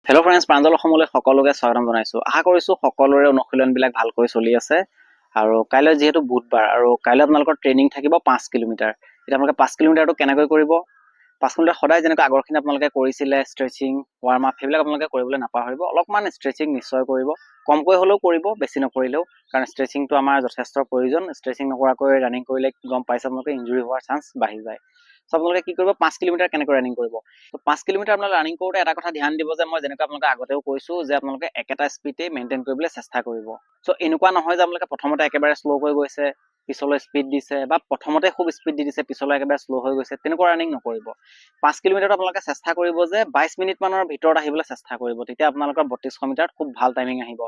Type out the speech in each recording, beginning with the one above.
Hello' friends, Pranjal অসমলৈ সকলোকে স্বাগতম জনাইছোঁ। আশা কৰিছোঁ সকলোৰে অনুশীলনবিলাক ভালকৈ চলি আছে। আৰু কাইলৈ যিহেতু বুধবাৰ আৰু কাইলৈ আপোনালোকৰ ট্ৰেইনিং থাকিব 5 কিলোমিটাৰ। এতিয়া আপোনালোকে 5 কিলোমিটাৰটো কেনেকৈ কৰিব? 5 কিলোমিটাৰ সদায় যেনেকৈ আগৰখিনি আপোনালোকে কৰিছিলে, ষ্ট্ৰেচিং, ৱাৰ্ম আপ, সেইবিলাক আপোনালোকে কৰিবলৈ নাপাহৰিব। অলপমান ষ্ট্ৰেচিং নিশ্চয় কৰিব, কমকৈ হ'লেও কৰিব, বেছি নকৰিলেও, কাৰণ ষ্ট্ৰেচিংটো আমাৰ যথেষ্ট প্ৰয়োজন। ষ্ট্ৰেচিং নকৰাকৈ ৰানিং কৰিলে গম পাইছে আপোনালোকে ইঞ্জুৰি হোৱাৰ চান্স বাঢ়ি যায়। চ' আপোনালোকে কি কৰিব, 5 কিলোমিটাৰ কেনেকৈ ৰানিং কৰিব? তো 5 কিলোমিটাৰ আপোনালোকে ৰানিং কৰোঁতে এটা কথা ধ্যান দিব যে মই যেনেকৈ আপোনালোকে আগতেও কৈছোঁ যে আপোনালোকে একেটা স্পীডেই মেইনটেইন কৰিবলৈ চেষ্টা কৰিব। চ' এনেকুৱা নহয় যে আপোনালোকে প্ৰথমতে একেবাৰে শ্ল' হৈ গৈছে, পিছলৈ স্পীড দিছে, বা প্ৰথমতে খুব স্পীড দি দিছে, পিছলৈ একেবাৰে শ্ল' হৈ গৈছে, তেনেকুৱা ৰানিং নকৰিব। 5 কিলোমিটাৰত আপোনালোকে চেষ্টা কৰিব যে 22 মিনিটমানৰ ভিতৰত আহিবলৈ চেষ্টা কৰিব। তেতিয়া আপোনালোকৰ 3200 মিটাৰত খুব ভাল টাইমিং আহিব।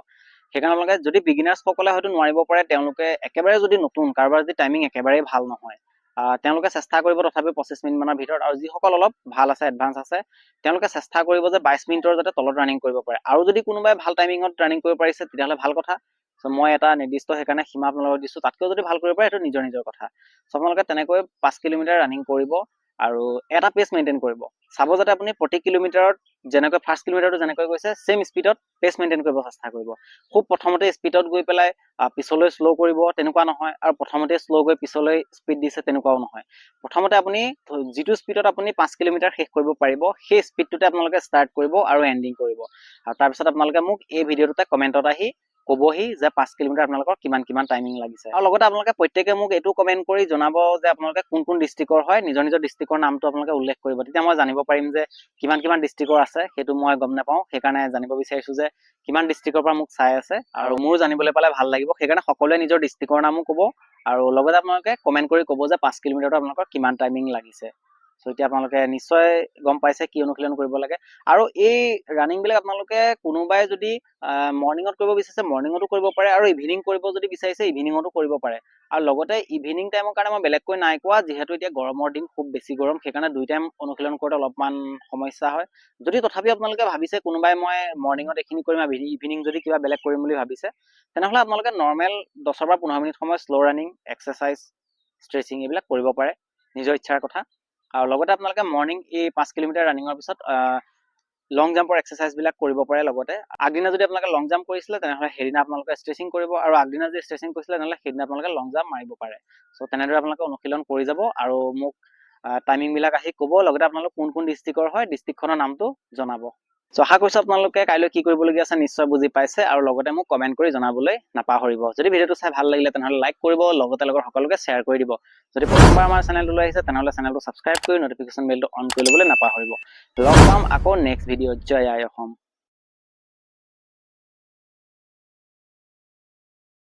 সেইকাৰণে আপোনালোকে যদি বিগিনাৰ্ছসকলে হয়তো নোৱাৰিব পাৰে, তেওঁলোকে একেবাৰে যদি নতুন কাৰোবাৰ যদি টাইমিং একেবাৰেই ভাল নহয়, তেওঁলোকে চেষ্টা কৰিব তথাপিও 25 মিনিটমানৰ ভিতৰত। আৰু যিসকল অলপ ভাল আছে, এডভান্স আছে, তেওঁলোকে চেষ্টা কৰিব যে 22 মিনিটৰ যাতে তলত ৰানিং কৰিব পাৰে। আৰু যদি কোনোবাই ভাল টাইমিঙত ৰানিং কৰিব পাৰিছে তেতিয়াহ'লে ভাল কথা। চ' মই এটা নিৰ্দিষ্ট সেইকাৰণে সীমা আপোনালোকক দিছোঁ, তাতকৈও যদি ভাল কৰিব পাৰে সেইটো নিজৰ কথা। চ' আপোনালোকে তেনেকৈ 5 কিলোমিটাৰ ৰানিং কৰিব আৰু এটা পেচ মেইনটেইন কৰিব। চাব যাতে আপুনি প্ৰতি কিলোমিটাৰত যেনেকৈ ফাৰ্ষ্ট কিলোমিটাৰটো যেনেকৈ গৈছে ছেম স্পীডত পেচ মেইনটেইন কৰিব চেষ্টা কৰিব। খুব প্ৰথমতে স্পীডত গৈ পেলাই পিছলৈ শ্ল' কৰিব তেনেকুৱা নহয়, আৰু প্ৰথমতে শ্ল' গৈ পিছলৈ স্পীড দিছে তেনেকুৱাও নহয়। প্ৰথমতে আপুনি যিটো স্পীডত আপুনি 5 কিলোমিটাৰ শেষ কৰিব পাৰিব সেই স্পীডটোতে আপোনালোকে ষ্টাৰ্ট কৰিব আৰু এণ্ডিং কৰিব। আৰু তাৰপিছত আপোনালোকে মোক এই ভিডিঅ'টোতে কমেণ্টত আহি ক'বহি যে 5 কিলোমিটাৰ আপোনালোকৰ কিমান টাইমিং লাগিছে। আৰু লগতে আপোনালোকে প্ৰত্যেকে মোক এইটো কমেণ্ট কৰি জনাব যে আপোনালোকে কোন ডিষ্ট্ৰিক্টৰ হয়, নিজৰ ডিষ্ট্ৰিক্টৰ নামটো আপোনালোকে উল্লেখ কৰিব। তেতিয়া মই জানিব পাৰিম যে কিমান ডিষ্ট্ৰিক্টৰ আছে, সেইটো মই গম নাপাওঁ। সেইকাৰণে জানিব বিচাৰিছোঁ যে কিমান ডিষ্ট্ৰিক্টৰ পৰা মোক চাই আছে, আৰু মোৰো জানিবলৈ পালে ভাল লাগিব। সেইকাৰণে সকলোৱে নিজৰ ডিষ্ট্ৰিক্টৰ নামো ক'ব, আৰু লগতে আপোনালোকে কমেণ্ট কৰি ক'ব যে 5 কিলোমিটাৰটো আপোনালোকৰ কিমান টাইমিং লাগিছে। চ' এতিয়া আপোনালোকে নিশ্চয় গম পাইছে কি অনুশীলন কৰিব লাগে। আৰু এই ৰানিংবিলাক আপোনালোকে কোনোবাই যদি মৰ্ণিঙত কৰিব বিচাৰিছে মৰ্ণিঙতো কৰিব পাৰে, আৰু ইভিনিং কৰিব যদি বিচাৰিছে ইভিনিঙতো কৰিব পাৰে। আৰু লগতে ইভিনিং টাইমৰ কাৰণে মই বেলেগকৈ নাই কোৱা, যিহেতু এতিয়া গৰমৰ দিন, খুব বেছি গৰম, সেইকাৰণে 2 টাইম অনুশীলন কৰোঁতে অলপমান সমস্যা হয়। যদি তথাপি আপোনালোকে ভাবিছে কোনোবাই মই মৰ্ণিঙত এইখিনি কৰিম আৰু ইভিনিং যদি কিবা বেলেগ কৰিম বুলি ভাবিছে, তেনেহ'লে আপোনালোকে নৰ্মেল 10 পৰা 15 মিনিট সময় শ্ল' ৰানিং, এক্সাৰচাইজ, ষ্ট্ৰেচিং এইবিলাক কৰিব পাৰে, নিজৰ ইচ্ছাৰ কথা। আৰু লগতে আপোনালোকে মৰ্ণিং এই 5 কিলোমিটাৰ ৰানিঙৰ পিছত লং জাম্পৰ এক্সাৰচাইজবিলাক কৰিব পাৰে। লগতে আগদিনা যদি আপোনালোকে লং জাম্প কৰিছিলে তেনেহ'লে সেইদিনা আপোনালোকে ষ্ট্ৰেচিং কৰিব, আৰু আগদিনা যদি ষ্ট্ৰেচিং কৰিছিলে তেনেহ'লে সেইদিনা আপোনালোকে লং জাম্প মাৰিব পাৰে। চ' তেনেদৰে আপোনালোকে অনুশীলন কৰি যাব আৰু মোক টাইমিংবিলাক আহি ক'ব। লগতে আপোনালোক কোন ডিষ্ট্ৰিক্টৰ হয়, ডিষ্ট্ৰিক্টখনৰ নামটো জনাব। চ' আশা কৰিছোঁ আপোনালোকে কাইলৈ কি কৰিবলগীয়া আছে নিশ্চয় বুজি পাইছে, আৰু লগতে মোক কমেণ্ট কৰি জনাবলৈ নাপাহৰিব। যদি ভিডিঅ'টো চাই ভাল লাগিলে তেনেহ'লে লাইক কৰিব, লগতে লগৰ সকলোকে শ্বেয়াৰ কৰি দিব। যদি প্ৰথমবাৰ আমাৰ চেনেলটোলৈ আহিছে তেনেহ'লে চেনেলটো ছাবস্ক্ৰাইব কৰি নটিফিকেশ্যন বেলটো অন কৰি ল'বলৈ নাপাহৰিব। লগ পাম আকৌ নেক্সট ভিডিঅ'ত। জয় আই অসম।